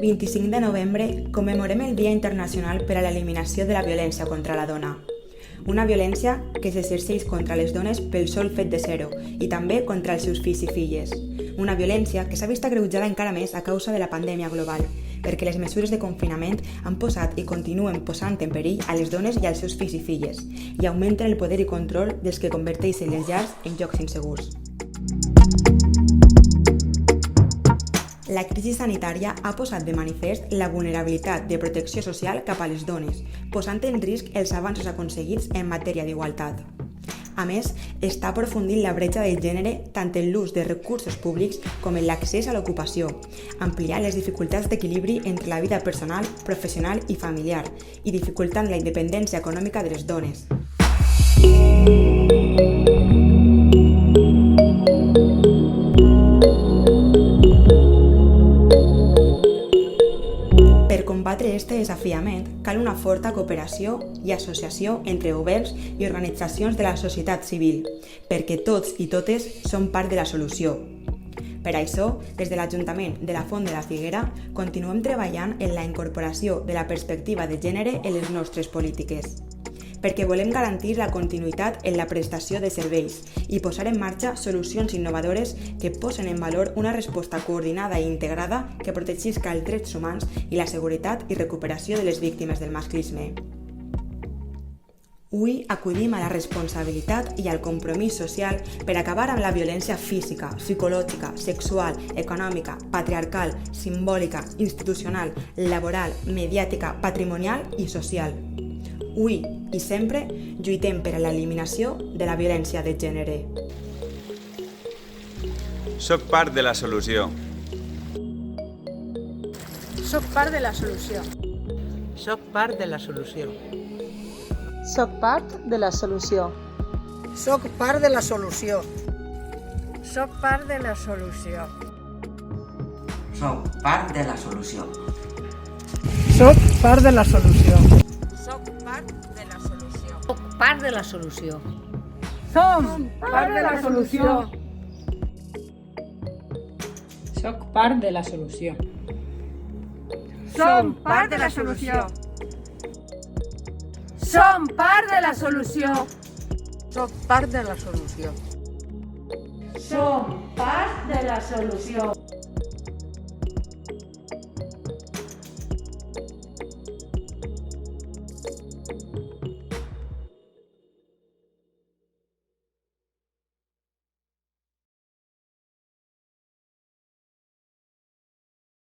25 de novembre commemorem el Dia Internacional per a l'Eliminació de la Violència contra la Dona. Una violència que s'exerceix contra les dones pel sol fet de ser-ho i també contra els seus fills i filles. Una violència que s'ha vist agreujada encara més a causa de la pandèmia global, perquè les mesures de confinament han posat i continuen posant en perill a les dones i als seus fills i filles i augmenten el poder i control dels que converteixen les llars en llocs insegurs. La crisi sanitària ha posat de manifest la vulnerabilitat de protecció social cap a les dones, posant en risc els avanços aconseguits en matèria d'igualtat. A més, està aprofundint la bretxa de gènere tant en l'ús de recursos públics com en l'accés a l'ocupació, ampliant les dificultats d'equilibri entre la vida personal, professional i familiar i dificultant la independència econòmica de les dones. Per combatre este desafiament, cal una forta cooperació i associació entre governs i organitzacions de la societat civil, perquè tots i totes som part de la solució. Per això, des de l'Ajuntament de la Font de la Figuera, continuem treballant en la incorporació de la perspectiva de gènere en les nostres polítiques, perquè volem garantir la continuïtat en la prestació de serveis i posar en marxa solucions innovadores que posen en valor una resposta coordinada i integrada que protegisca els drets humans i la seguretat i recuperació de les víctimes del masclisme. Avui acudim a la responsabilitat i al compromís social per acabar amb la violència física, psicològica, sexual, econòmica, patriarcal, simbòlica, institucional, laboral, mediàtica, patrimonial i social. Avui i sempre lluitem per a l'eliminació de la violència de gènere. Soc part de la solució. Soc part de la solució. Soc part de la solució. Soc part de la solució. Soc part de la solució. Soc part de la solució. Soc part de la solució. Soc part de la solució. Soc part de la solució. Soc part de la solució. Som part de la solució. Soc part de la solució. Som part de la solució. Som part de la solució. Soc part de la solució. Som part de la solució.